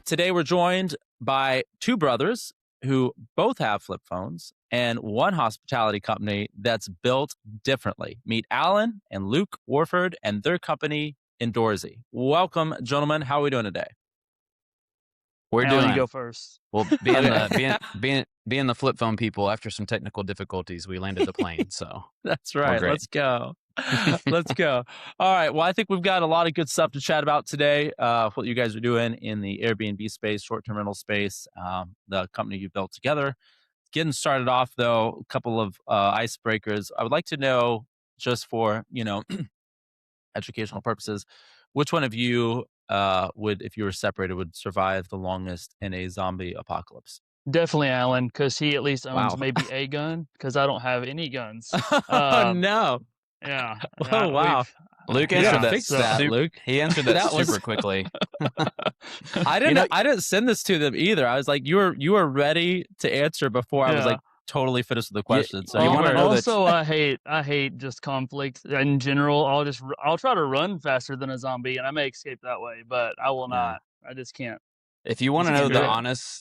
Today we're joined by two brothers who both have flip phones and one hospitality company that's built differently. Meet Allen and Luke Warford and their company, Inndoorsy. Welcome, gentlemen. How are we doing today? We're Alan, doing. you go first. Well, being the flip phone people, after some technical difficulties, we landed the plane. So That's right. great. Let's go. Let's go. All right. Well, I think we've got a lot of good stuff to chat about today. What you guys are doing in the Airbnb space, short-term rental space, the company you built together. Getting started off, though, a couple of icebreakers. I would like to know, just for educational purposes, which one of you would, if you were separated, would survive the longest in a zombie apocalypse? Definitely Alan, because he at least owns Wow. maybe a gun, because I don't have any guns. Oh, no. Yeah. Oh, wow. Luke You answered gotta that. fix that, Luke. He answered that, That was- super quickly. I didn't send this to them either. I was like, you were ready to answer before I was like totally finished with the question. So you wanna know that- also, I hate just conflict in general. I'll try to run faster than a zombie, and I may escape that way, but I will not. I just can't. If you want to This know is the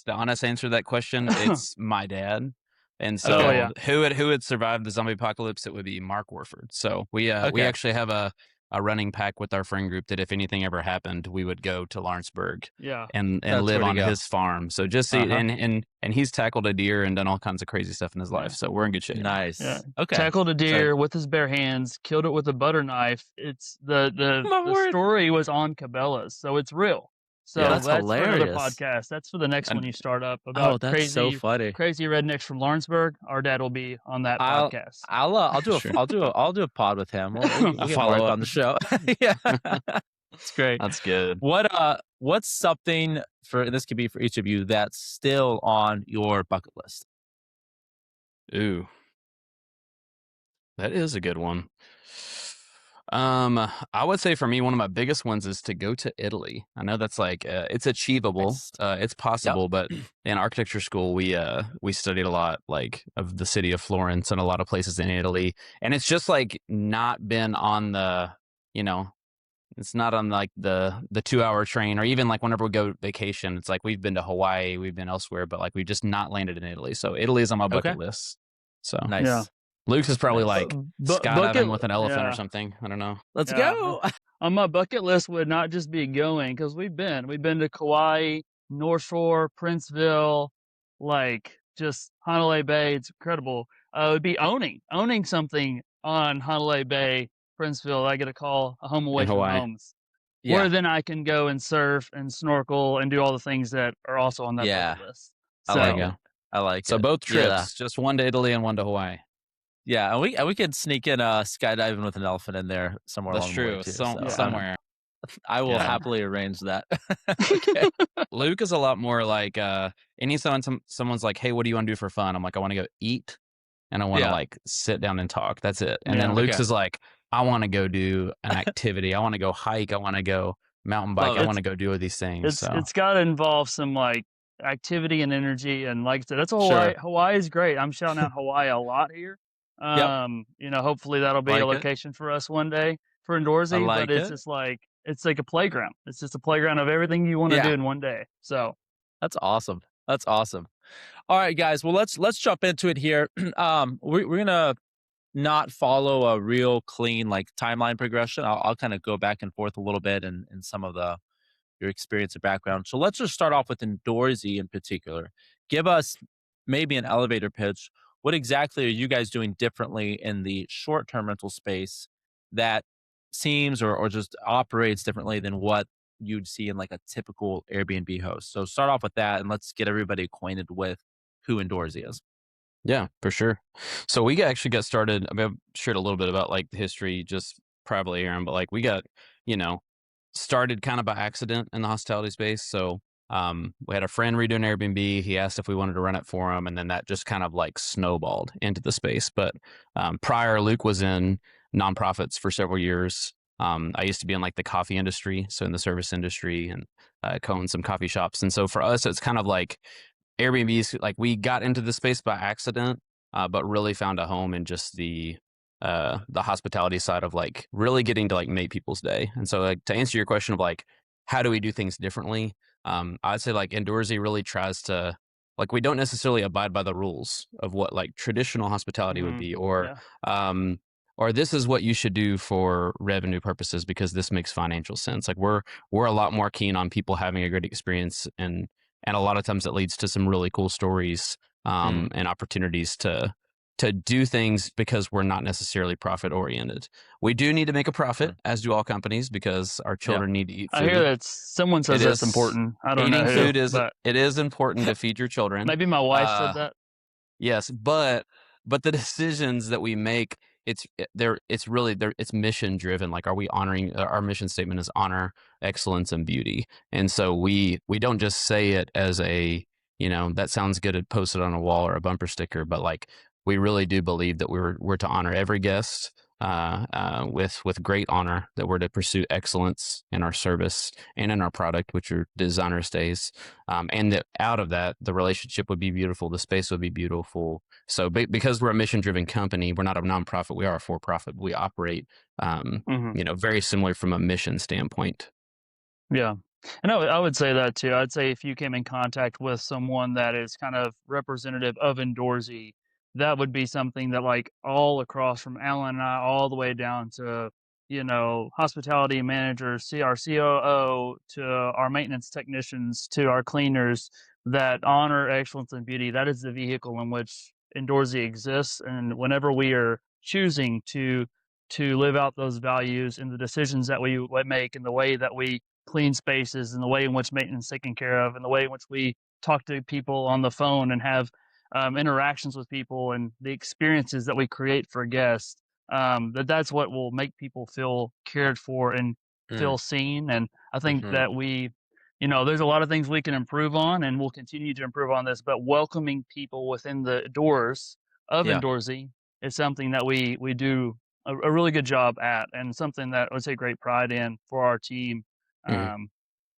great. honest answer to that question, it's my dad. And so who would survive the zombie apocalypse? It would be Mark Warford. So we actually have a running pack with our friend group that if anything ever happened, we would go to Lawrenceburg and live on his farm. So just see, and he's tackled a deer and done all kinds of crazy stuff in his life. So we're in good shape. Nice. Yeah. Okay. Tackled a deer with his bare hands, killed it with a butter knife. It's the story was on Cabela's, so it's real. So that's hilarious. for another podcast. That's for the next one you start up about that's so funny. Crazy rednecks from Lawrenceburg. Our dad will be on that podcast. I'll do a pod with him. We'll get follow Mark up on the show. Yeah, that's great. That's good. What's something this could be for each of you that's still on your bucket list? Ooh, that is a good one. I would say for me, one of my biggest ones is to go to Italy. I know that's like it's achievable, it's possible, but in architecture school we studied a lot like of the city of Florence and a lot of places in Italy, and it's just like not been on the it's not on like the 2-hour train, or even like whenever we go vacation, it's like we've been to Hawaii, we've been elsewhere, but like we've just not landed in Italy. So Italy is on my bucket list. So nice. Yeah. Luke's is probably like skydiving with an elephant or something. I don't know. Let's go. On my bucket list would not just be going, because we've been to Kauai, North Shore, Princeville, like just Honolulu Bay. It's incredible. It would be owning something on Honolulu Bay, Princeville. I get a call, a home away from homes, where then I can go and surf and snorkel and do all the things that are also on that bucket list. So, I like it. So both trips, just one to Italy and one to Hawaii. Yeah, and we could sneak in skydiving with an elephant in there somewhere. That's along true. the way too, Somewhere. I will happily arrange that. Okay. Luke is a lot more like anytime someone's like, "Hey, what do you want to do for fun?" I'm like, "I want to go eat, and I want to like sit down and talk." That's it. And then Luke's is like, "I want to go do an activity. I want to go hike. I want to go mountain bike. I want to go do these things." It's got to involve some like activity and energy, and like I said, that's Hawaii. Sure. Hawaii is great. I'm shouting out Hawaii a lot here. Hopefully that'll be a location for us one day for Inndoorsy. But it's just like it's like a playground. It's just a playground of everything you want to do in one day. So that's awesome. That's awesome. All right, guys. Well, let's jump into it here. We're gonna not follow a real clean like timeline progression. I'll kind of go back and forth a little bit in some of your experience and background. So let's just start off with Inndoorsy in particular. Give us maybe an elevator pitch. What exactly are you guys doing differently in the short-term rental space that seems or just operates differently than what you'd see in like a typical Airbnb host? So start off with that, and let's get everybody acquainted with who Inndoorsy is. Yeah, for sure. So we actually got started. I've shared a little bit about like the history just privately, Aaron, but like we got, started kind of by accident in the hospitality space. So we had a friend redoing Airbnb. He asked if we wanted to run it for him, and then that just kind of like snowballed into the space. But prior, Luke was in nonprofits for several years. I used to be in like the coffee industry, so in the service industry, and co-owned some coffee shops. And so for us, it's kind of like Airbnbs. Like we got into the space by accident, but really found a home in just the hospitality side of like really getting to like make people's day. And so like to answer your question of like how do we do things differently, I'd say like Inndoorsy really tries to, like, we don't necessarily abide by the rules of what like traditional hospitality would be, Yeah. um, or this is what you should do for revenue purposes because this makes financial sense. Like we're a lot more keen on people having a great experience, and a lot of times it leads to some really cool stories, and opportunities to do things because we're not necessarily profit oriented. We do need to make a profit, as do all companies, because our Yeah. children need to eat I hear food. that someone It says that's is important. I don't know eating who, food is but it is important to feed your children. maybe my wife said Uh, that. yes, but the decisions that we make, it's really it's mission driven. Like, are we honoring our mission statement is honor, excellence, and beauty. And so we don't just say it as a, that sounds good to post it on a wall or a bumper sticker, but like we really do believe that we're to honor every guest, with great honor, that we're to pursue excellence in our service and in our product, which are designer stays, and that out of that, the relationship would be beautiful, the space would be beautiful. So because we're a mission driven company, we're not a nonprofit, we are a for profit. We operate, Mhm. very similar from a mission standpoint. Yeah. And I would say that too. I'd say if you came in contact with someone that is kind of representative of Inndoorsy, that would be something that like all across from Alan and I all the way down to, hospitality managers, our COO, to our maintenance technicians, to our cleaners, that honor, excellence, and beauty. That is the vehicle in which Inndoorsy exists. And whenever we are choosing to live out those values in the decisions that we make and the way that we clean spaces and the way in which maintenance is taken care of and the way in which we talk to people on the phone and have interactions with people and the experiences that we create for guests, that's what will make people feel cared for and Mm, feel seen. And I think mhm. that there's a lot of things we can improve on and we'll continue to improve on this, but welcoming people within the doors of Yeah. Inndoorsy is something that we do a really good job at, and something that I would say great pride in for our team. Mhm. um,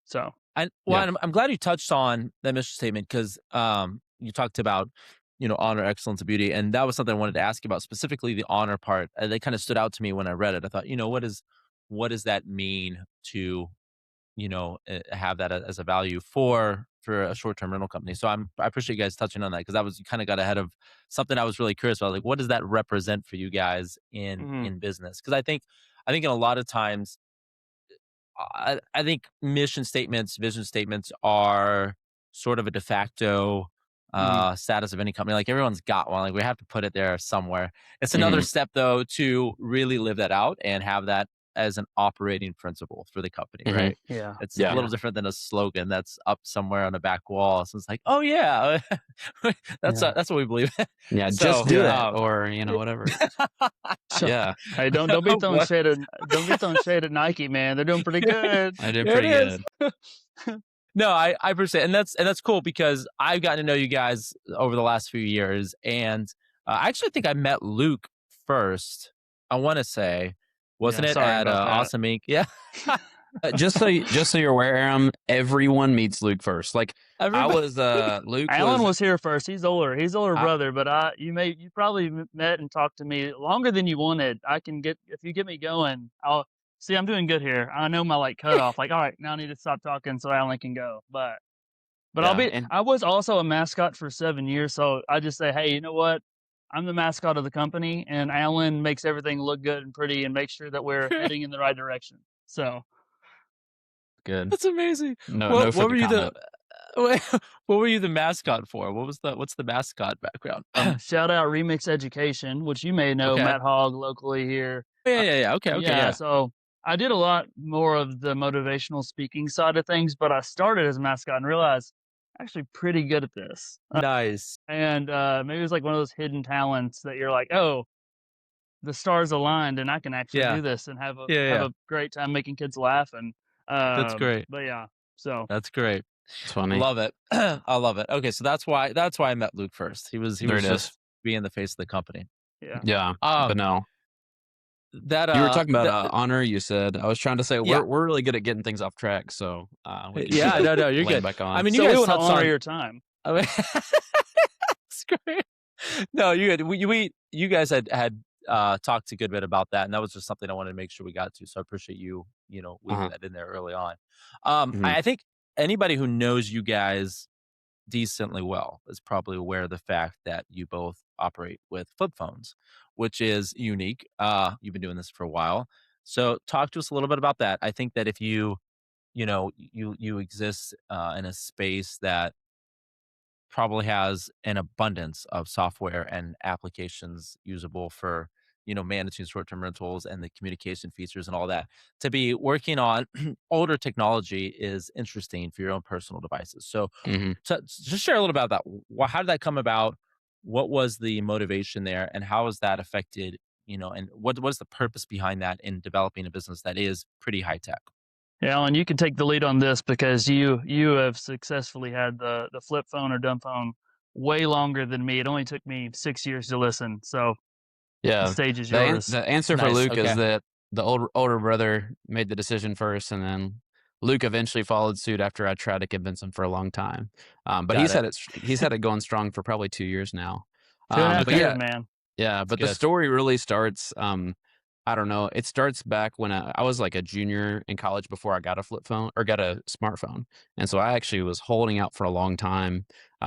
so Well, Yeah. I'm glad you touched on that mission statement because you talked about, honor, excellence, and beauty, and that was something I wanted to ask you about, specifically the honor part. That kind of stood out to me when I read it. I thought, what does that mean to, have that as a value for a short term rental company? So I appreciate you guys touching on that because that was, you kind of got ahead of something I was really curious about. Like, what does that represent for you guys mhm, in business? Because I think in a lot of times I think mission statements, vision statements are sort of a de facto mhm, status of any company. Like everyone's got one. Like we have to put it there somewhere. It's another Mhm. step though to really live that out and have that as an operating principle for the company, Mhm. right? yeah, It's a Yeah. little yeah, different than a slogan that's up somewhere on the back wall. So it's like, oh yeah, yeah, that's what we believe. Yeah. Just So, do yeah. it, or whatever. So, Yeah. hey, don't be throwing what? shade at Nike, man. They're doing pretty good. I did There it pretty is. good. No, I appreciate, and that's cool because I've gotten to know you guys over the last few years, and I actually think I met Luke first. I want to say, Yeah, wasn't it sorry at about that. Awesome Inc? Yeah, Just so you're aware, Aram, everyone meets Luke first. Like I everybody. was, Luke Alan was, was here first. He's older I, brother, but you probably met and talked to me longer than you wanted. I can get if you get me going. I'll see. I'm doing good here. I know my like cutoff. Like, all right, now I need to stop talking so Alan can go. But Yeah, and I was also a mascot for 7 years, so I just say, hey, you know what? I'm the mascot of the company, and Alan makes everything look good and pretty, and makes sure that we're heading in the right direction. So, good. that's amazing. No, What no what further were you the comment. what were you the mascot for? What's the mascot background? shout out Remix Education, which you may know, Okay. Matt Hogg locally here. Yeah, yeah, yeah. Okay, Yeah, yeah. so I did a lot more of the motivational speaking side of things, but I started as a mascot and realized I'm actually pretty good at this. Nice. And maybe it's like one of those hidden talents that you're like, oh, the stars aligned, and I can actually Yeah, do this and yeah, have yeah. a great time making kids laugh. And That's great. but yeah, so That's great. It's funny. Love it. I love it. Okay, so that's why I met Luke first. He There was it is. just being the face of the company. yeah, Yeah, but Um, no. that You were talking about that honor. You said I was trying to say yeah, we're really good at getting things off track, so we can yeah. No, no, you're land good. back I on. mean, you so we guys want to touched honor on. your time. I mean, that's great. No, you good. You guys had talked a good bit about that, and that was just something I wanted to make sure we got to. So I appreciate you, weaving Uh-huh. that in there early on. Mhm. I think anybody who knows you guys decently well is probably aware of the fact that you both operate with flip phones, which is unique. You've been doing this for a while. So talk to us a little bit about that. I think that if you exist in a space that probably has an abundance of software and applications usable for managing short-term rentals and the communication features and all that. To be working on older technology is interesting for your own personal devices. So Hmm. just share a little about that. How did that come about? What was the motivation there, and how has that affected, and what's the purpose behind that in developing a business that is pretty high tech? Yeah, Alan, you can take the lead on this because you have successfully had the flip phone or dumb phone way longer than me. It only took me 6 years to listen. So the Yeah, stage is yours. the answer for Nice. Luke is Okay. that the older brother made the decision first, and then Luke eventually followed suit after I tried to convince him for a long time. But Got it. he's had it going strong for probably 2 years now. Two and a half But Okay. years, yeah, man. yeah, That's but the good. story really starts, I don't know, it starts back when I was like a junior in college before I got a flip phone or got a smartphone. And so I actually was holding out for a long time,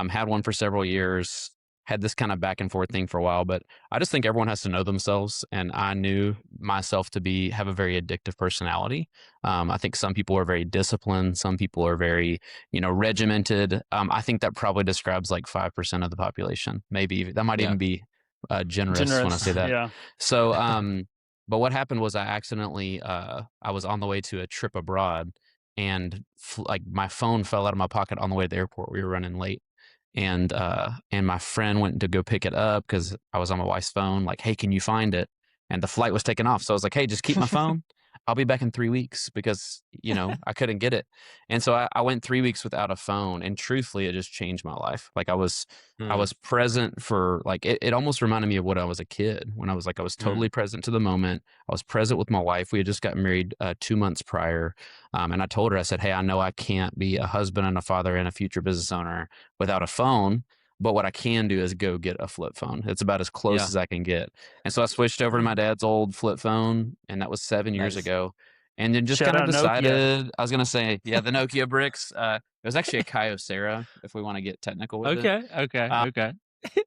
had one for several years, had this kind of back and forth thing for a while, but I just think everyone has to know themselves. And I knew myself to have a very addictive personality. I think some people are very disciplined. Some people are very, regimented. I think that probably describes like 5% of the population. Maybe that might Yeah. even be generous when I Generous. say that. Yeah. So, but what happened was I was on the way to a trip abroad, and like my phone fell out of my pocket on the way to the airport. We were running late, and my friend went to go pick it up because I was on my wife's phone. Like, hey, can you find it? And the flight was taking off, so I was like, hey, just keep my phone. I'll be back in 3 weeks because I couldn't get it, and so I went 3 weeks without a phone, and truthfully, it just changed my life. Like I Mm, was present for like it almost reminded me of what I was a kid when I was mm, totally present to the moment. I was present with my wife. We had just gotten married 2 months prior. And I told her, I said, hey, I know I can't be a husband and a father and a future business owner without a phone. But what I can do is go get a flip phone. It's about as close yeah. as I can get. And so I switched over to my dad's old flip phone, and that was 7 years Nice. ago. And then just Shout kind of out Nokia. decided, I was going to say, yeah, the Nokia bricks. It was actually a Kyocera, if we want to get technical with it. Okay. Okay. Uh, Okay.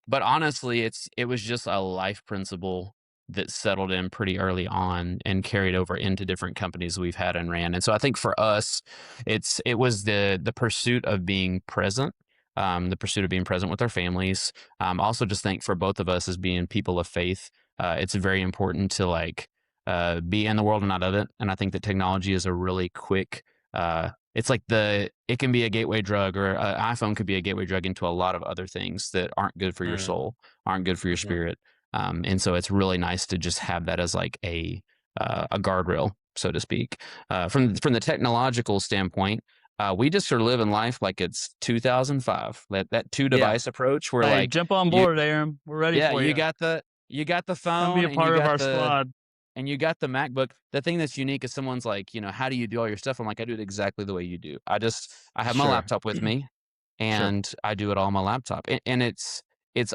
but honestly, it was just a life principle that settled in pretty early on and carried over into different companies we've had and ran. And so I think for us, it was the pursuit of being present, the pursuit of being present with our families. Also, just think for both of us as being people of faith, it's very important to be in the world and not of it. And I think that technology is a really quick. It's like it can be a gateway drug, or an iPhone could be a gateway drug into a lot of other things that aren't good for your Mm, soul, aren't good for your mhm. spirit. And so it's really nice to just have that as like a guardrail, so to speak. From the technological standpoint, we just are living life like it's 2005. That two Yeah. device approach, where Hey, like jump on you board, Aaron. We're ready yeah for you. you got the Come be phone a part of our squad. and you got the MacBook. The thing that's unique is someone's like, how do you do all your stuff? I'm like, I do it exactly the way you do. I have my Sure. laptop with me, Sure. and I do it all on my laptop. And it's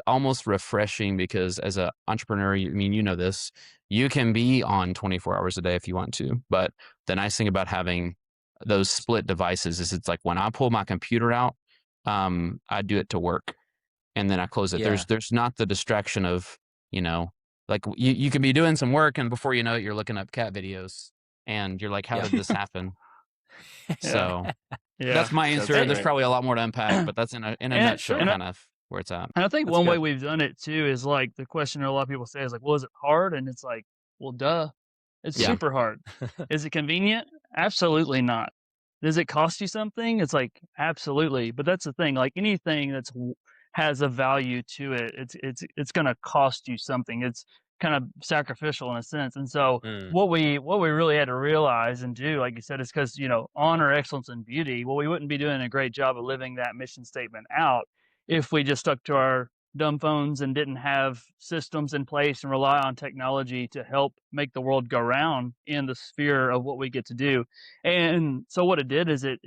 almost refreshing because as an entrepreneur, I mean, this, you can be on 24 hours a day if you want to. But the nice thing about having those split devices is it's like when I pull my computer out, I do it to work and then I close it. Yeah. There's not the distraction of, you know, like you can be doing some work and before you know it, you're looking up cat videos and you're like, how Yeah. did this happen? Yeah. So Yeah. that's my That's answer. And, There's great. probably a lot more to unpack, but that's in a and, nutshell Sure. and kind of where it's at. And I think That's one way good. we've done it too is like the question a lot of people say is like, "Was it hard?" And it's like, "Well, duh. It's Yeah. super hard." Is it convenient? Absolutely not. Does it cost you something? It's like, absolutely. But that's the thing. Like anything has a value to it, it's going to cost you something. It's kind of sacrificial in a sense. And so Mm, what we really had to realize and do, like you said, is because honor, excellence, and beauty. Well, we wouldn't be doing a great job of living that mission statement out if we just stuck to our dumb phones and didn't have systems in place and rely on technology to help make the world go round in the sphere of what we get to do. And so what it did is it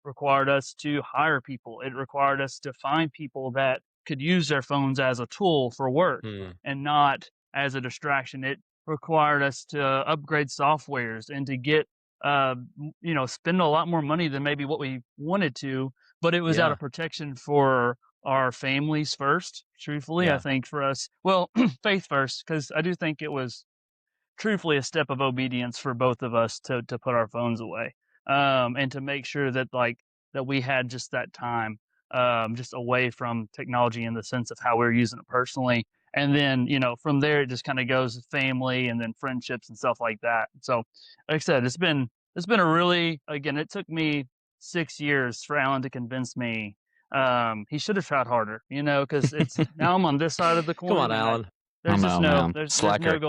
required us to hire people. It required us to find people that could use their phones as a tool for work mm, and not as a distraction. It required us to upgrade softwares and to get spend a lot more money than maybe what we wanted to, but it was out Yeah. of protection for our families first. Truthfully, I Yeah. think for us, well, faith first, because I do think it was truthfully a step of obedience for both of us to put our phones away, and to make sure that that we had just that time, just away from technology in the sense of how we're using it personally. And then from there it just kind of goes family and then friendships and stuff like that. So like I said, it's been a really, again, it took me 6 years for Alan to convince me. He should have tried harder, because it's now I'm on this side of the Come on, coin, and Alan. there's just Oh no man, there's no slacker.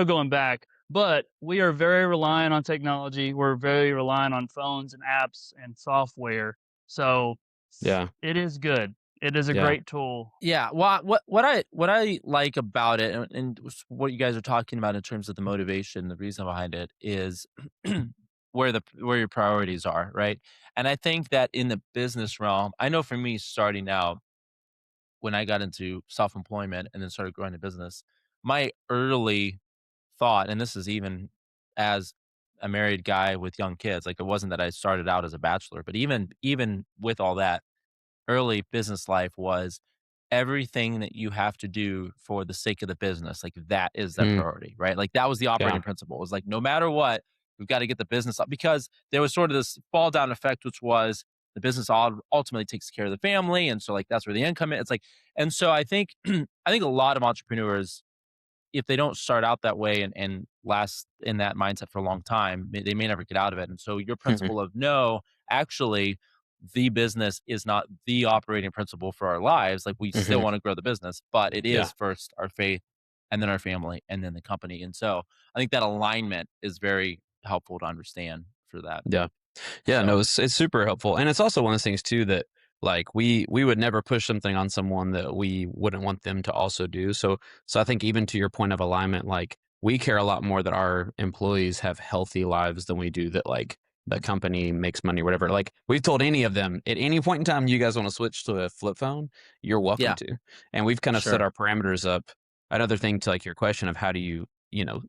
going back. But we are very reliant on technology. We're very reliant on phones and apps and software. So Yeah, it is good. It is a yeah. great tool. Yeah, well, what I like about it, and what you guys are talking about in terms of the motivation, the reason behind it is where your priorities are, right? And I think that in the business realm, I know for me starting out when I got into self-employment and then started growing the business, my early thought, and this is even as a married guy with young kids, like it wasn't that I started out as a bachelor, but even with all that, early business life was everything that you have to do for the sake of the business, like that is that Mm, priority, right? Like that was the yeah. operating principle. It was like no matter what, we've got to get the business up because there was sort of this fall down effect, which was the business ultimately takes care of the family, and so like that's where the income is. It's like, and so I think I think a lot of entrepreneurs, if they don't start out that way and last in that mindset for a long time, they may never get out of it. And so your Mhm. principle of no, actually, the business is not the operating principle for our lives. Like we still Mhm. want to grow the business, but it Yeah, is first our faith and then our family and then the company. And so I think that alignment is very helpful to understand for that. yeah. Yeah, So no, it's super helpful, and it's also one of those things too that like we would never push something on someone that we wouldn't want them to also do. So I think even to your point of alignment, like we care a lot more that our employees have healthy lives than we do that like the company makes money or whatever. Like we've told any of them at any point in time you guys want to switch to a flip phone, you're welcome yeah, to. And we've kind of set sure. our parameters up. Another thing to like your question of how do you,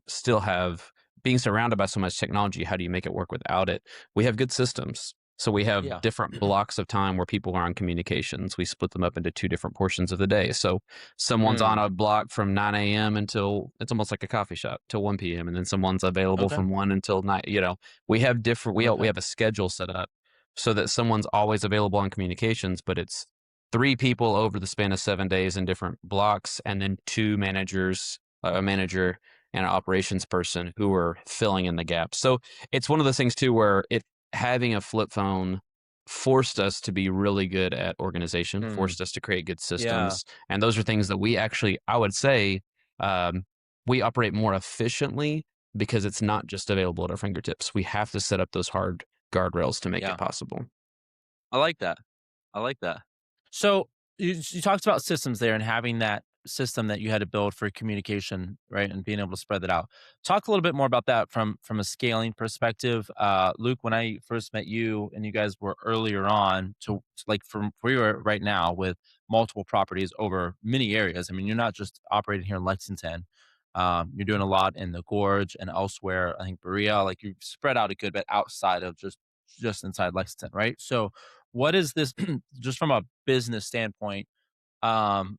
still have being surrounded by so much technology, how do you make it work without it? We have good systems. So we have Yeah. different blocks of time where people are on communications. We split them up into two different portions of the day. So someone's on Mm, a block from 9 a.m. until it's almost like a coffee shop till 1 p.m. And then someone's available okay. from 1 until 9. We have different, we Okay. have a schedule set up so that someone's always available on communications, but it's three people over the span of 7 days in different blocks, and then two managers, a manager and an operations person who are filling in the gaps. So it's one of those things too where it having a flip phone forced us to be really good at organization, Mm, forced us to create good yeah. systems. And those are things that we actually, I would say, um, we operate more efficiently because it's not just available at our fingertips. We have to set up those hard guardrails to make it Yeah. possible. I like that. I like that. So you talked about systems there and having that system that you had to build for communication, right, and being able to spread that out. Talk a little bit more about that from a scaling perspective. Luke, when I first met you and you guys were earlier on to like from where you are right now with multiple properties over many areas. I mean, you're not just operating here in Lexington. You're doing a lot in the Gorge and elsewhere. I think Berea, like you've spread out a good bit outside of just inside Lexington, right? So what is this just from a business standpoint? Um,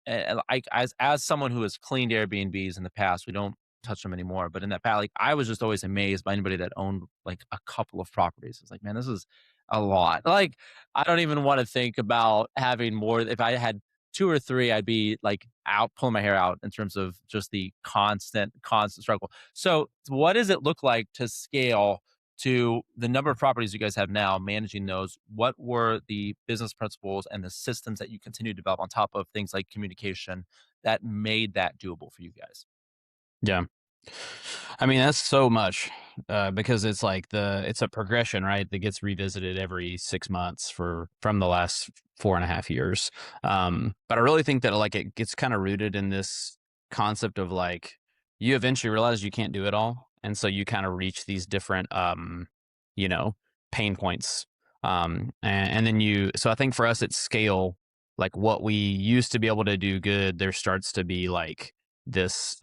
and I, as someone who has cleaned Airbnbs in the past, we don't touch them anymore. But in that past, like I was just always amazed by anybody that owned like a couple of properties. It's like, man, this is a lot. Like I don't even want to think about having more. If I had two or three, I'd be like out pulling my hair out in terms of just the constant struggle. So, what does it look like to scale to the number of properties you guys have now, managing those? What were the business principles and the systems that you continue to develop on top of things like communication that made that doable for you guys? Yeah. I mean, that's so much because it's like it's a progression, right? That gets revisited every 6 months from the last 4.5 years. But I really think that like it gets kind of rooted in this concept of like you eventually realize you can't do it all, and so you kind of reach these different, you know, pain points. And then so I think for us, it's scale. Like what we used to be able to do good, there starts to be like this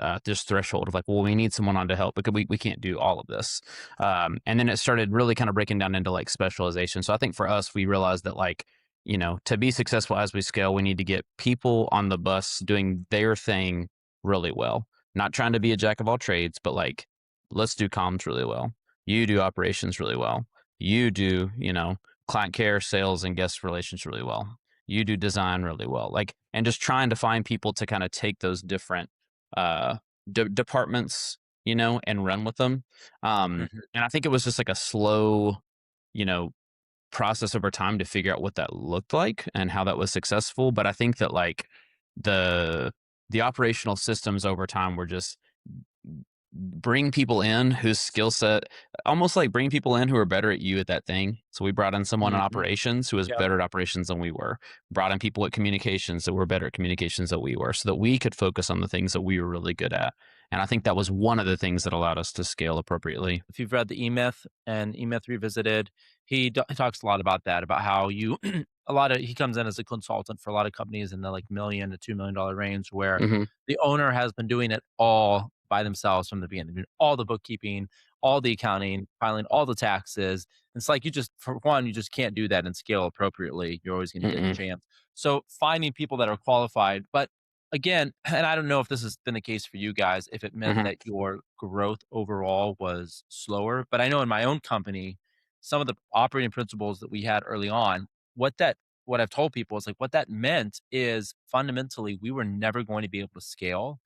threshold of like, well, we need someone on to help because we can't do all of this. And then it started really kind of breaking down into like specialization. So I think for us, we realized that like, to be successful as we scale, we need to get people on the bus doing their thing really well. Not trying to be a jack of all trades, but like, let's do comms really well. You do operations really well. You do, client care, sales, and guest relations really well. You do design really well. Like, and just trying to find people to kind of take those different uh departments, and run with them. Mhm. And I think it was just like a slow, you know, process over time to figure out what that looked like and how that was successful. But I think that like the the operational systems over time were just bring people in whose skill set, almost like bring people in who are better at you at that thing. So we brought in someone in Mhm. operations who was Yep. better at operations than we were. Brought in people at communications that were better at communications than we were, so that we could focus on the things that we were really good at. And I think that was one of the things that allowed us to scale appropriately. If you've read the E-Myth and E-Myth Revisited, he talks a lot about that, about how you he comes in as a consultant for a lot of companies in the like million to $2 million range, where Hmm. the owner has been doing it all by themselves from the beginning, doing all the bookkeeping, all the accounting, filing all the taxes. It's like you just, for one, you just can't do that and scale appropriately. You're always going to get Mm-mm. jammed. So finding people that are qualified, but again, and I don't know if this has been the case for you guys, if it meant Hmm. that your growth overall was slower, but I know in my own company, some of the operating principles that we had early on, what that what I've told people is like what that meant is fundamentally we were never going to be able to scale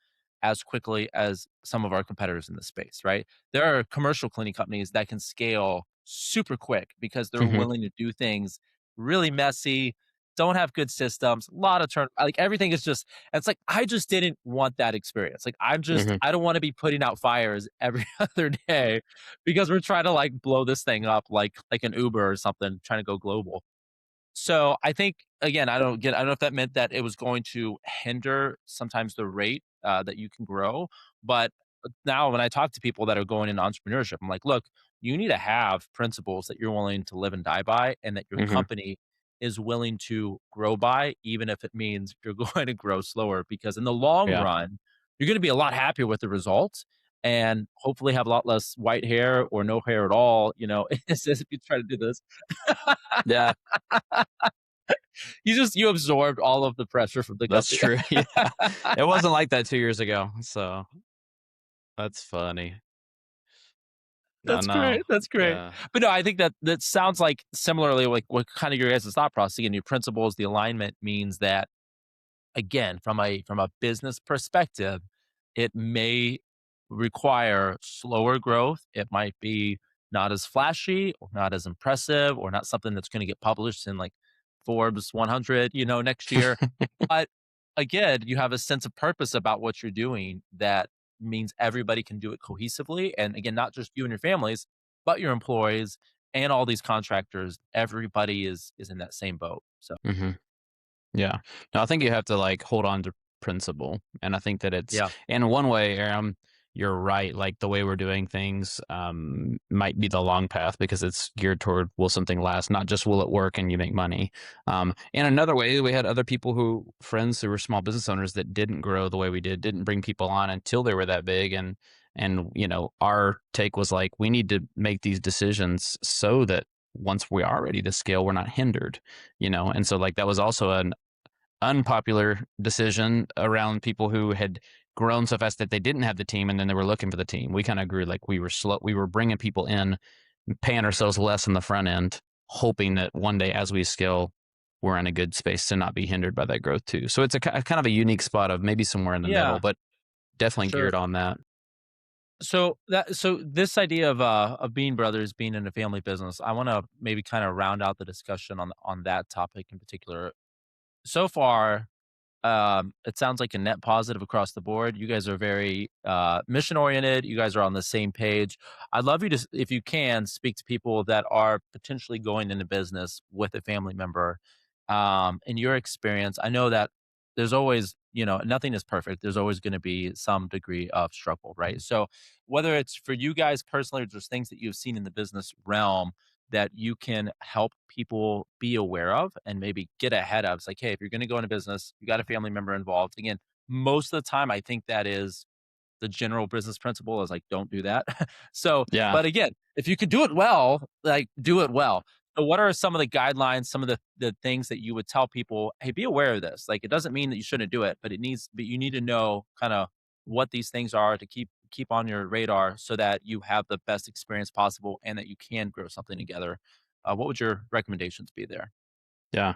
as quickly as some of our competitors in the space, right? There are commercial cleaning companies that can scale super quick because they're Hmm. willing to do things really messy, don't have good systems, a lot of turn, like everything is just, it's like I just didn't want that experience. Like Hmm. I don't want to be putting out fires every other day because we're trying to like blow this thing up like an Uber or something, trying to go global. So I think again, I don't know if that meant that it was going to hinder sometimes the rate that you can grow, but now when I talk to people that are going into entrepreneurship, I'm like, look, you need to have principles that you're willing to live and die by, and that your Hmm. company is willing to grow by, even if it means you're going to grow slower. Because in the long Yeah, run, you're going to be a lot happier with the results, and hopefully have a lot less white hair or no hair at all. It's as if you try to do this. yeah, You absorbed all of the pressure from the that's company. true. Yeah, it wasn't like that 2 years ago, so that's funny. I That's know. great, that's great. Yeah. But no, I think that that sounds like similarly like what kind of your guys' thought process, again, your principles, the alignment means that, again, from a business perspective, it may require slower growth. It might be not as flashy or not as impressive or not something that's gonna get published in, like, Forbes 100, next year. But, again, you have a sense of purpose about what you're doing that means everybody can do it cohesively, and, again, not just you and your families, but your employees and all these contractors. Everybody is in that same boat, so Hmm. Yeah. No, I think you have to like hold on to principle. And I think that it's yeah. in one way, you're right. Like the way we're doing things might be the long path because it's geared toward will something last, not just will it work and you make money. In another way, we had other people friends who were small business owners that didn't grow the way we did, didn't bring people on until they were that big. And our take was like, we need to make these decisions so that once we are ready to scale, we're not hindered, and so like that was also an unpopular decision around people who had grown so fast that they didn't have the team and then they were looking for the team. We kind of grew like we were slow. We were bringing people in, paying ourselves less on the front end, hoping that one day as we scale, we're in a good space to not be hindered by that growth too. So it's kind of a unique spot of maybe somewhere in the middle, Yeah, but definitely sure. geared on that. So this idea of being brothers, being in a family business, I want to maybe kind of round out the discussion on that topic in particular. So far, it sounds like a net positive across the board. You guys are very mission oriented. You guys are on the same page. I'd love you to, if you can, speak to people that are potentially going into business with a family member. In your experience, I know that there's always, nothing is perfect. There's always going to be some degree of struggle, right? So whether it's for you guys personally or just things that you've seen in the business realm that you can help people be aware of and maybe get ahead of. It's like, hey, if you're going to go into business, you got a family member involved. Again, most of the time, I think that is the general business principle is like, don't do that. So, Yeah. but again, if you could do it well, like do it well. So what are some of the guidelines, some of the things that you would tell people, hey, be aware of this. Like it doesn't mean that you shouldn't do it, but you need to know kind of what these things are to keep on your radar so that you have the best experience possible and that you can grow something together. What would your recommendations be there? Yeah.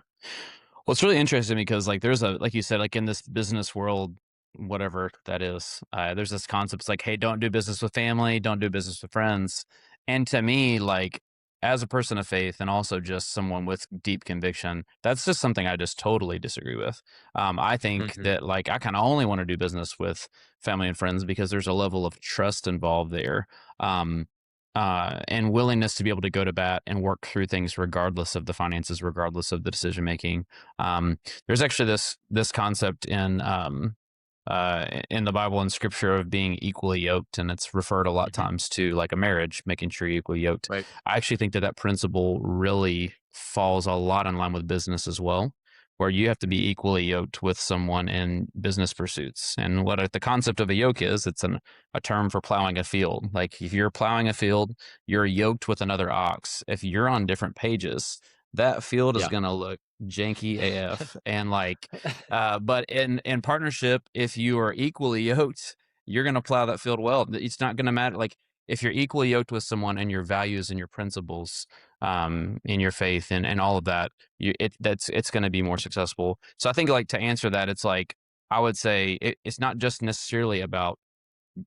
Well, it's really interesting because like there's a like you said, like in this business world, whatever that is, there's this concept. It's like, hey, don't do business with family, don't do business with friends. And to me, like as a person of faith and also just someone with deep conviction, that's just something I just totally disagree with. I think Hmm. that like I kind of only want to do business with family and friends because there's a level of trust involved there. Um, and willingness to be able to go to bat and work through things regardless of the finances, regardless of the decision making. There's actually this concept in the Bible and Scripture of being equally yoked, and it's referred a lot of Hmm. times to like a marriage, making sure you're equally yoked. Right. I actually think that that principle really falls a lot in line with business as well, where you have to be equally yoked with someone in business pursuits. And the concept of a yoke is, it's a term for plowing a field. Like if you're plowing a field, you're yoked with another ox. If you're on different pages, that field is Yeah. going to look janky AF. And like, but in partnership, if you are equally yoked, you're going to plow that field well. It's not going to matter. Like if you're equally yoked with someone and your values and your principles, in your faith and all of that, it's going to be more successful. So I think like to answer that, it's like I would say it's not just necessarily about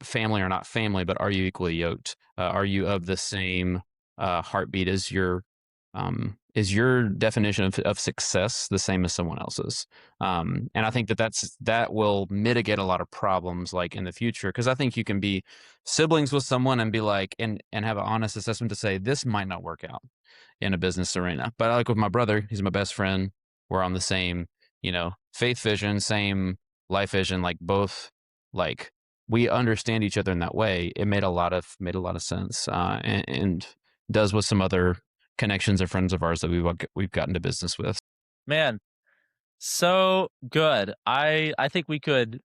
family or not family, but are you equally yoked? Are you of the same heartbeat as is your definition of success the same as someone else's? And I think that will mitigate a lot of problems like in the future. Cause I think you can be siblings with someone and be like, and have an honest assessment to say, this might not work out in a business arena. But I like with my brother, he's my best friend. We're on the same, faith vision, same life vision, like both like we understand each other in that way. It made a lot of sense. And does with some other connections of friends of ours that we've gotten to business with. Man, so good. I think we could,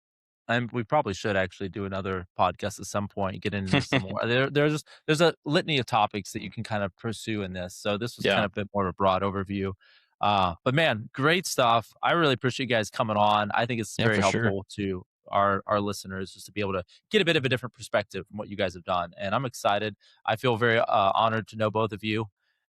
and we probably should actually do another podcast at some point, get into some more. There's a litany of topics that you can kind of pursue in this. So this was kind Yeah, of a bit more of a broad overview. But man, great stuff. I really appreciate you guys coming on. I think it's yeah, very for sure. helpful to our listeners just to be able to get a bit of a different perspective from what you guys have done. And I'm excited. I feel very honored to know both of you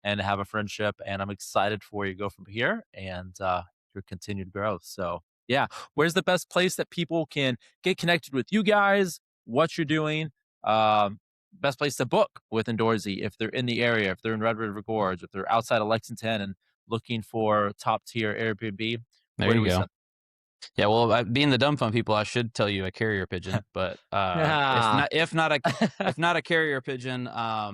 and have a friendship. And I'm excited for you to go from here and your continued growth. So yeah, where's the best place that people can get connected with you guys, what you're doing? Best place to book with Inndoorsy if they're in the area, if they're in Red River Gorge, if they're outside of Lexington and looking for top tier Airbnb. There Where do you we go. send? Yeah, well, being the dumb phone people, I should tell you a carrier pigeon, but if Ah. not, if not a carrier pigeon, our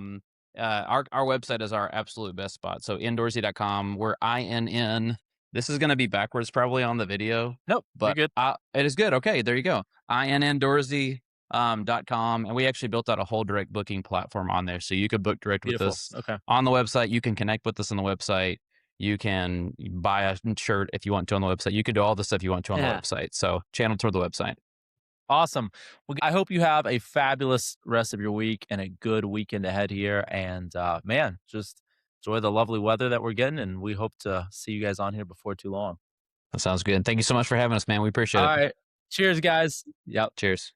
website is our absolute best spot. So Inndoorsy.com. We're INN. This is going to be backwards probably on the video, Nope, you're but good. it is good. Okay, there you go. INNDoorsy.com, and we actually built out a whole direct booking platform on there, so you could book direct with Beautiful. us Okay. on the website. You can connect with us on the website. You can buy a shirt if you want to on the website. You can do all the stuff you want to on the Yeah. website. So channel toward the website. Awesome. Well, I hope you have a fabulous rest of your week and a good weekend ahead here. And man, just enjoy the lovely weather that we're getting. And we hope to see you guys on here before too long. That sounds good. Thank you so much for having us, man. We appreciate All it. right. Cheers, guys. Yep. Cheers.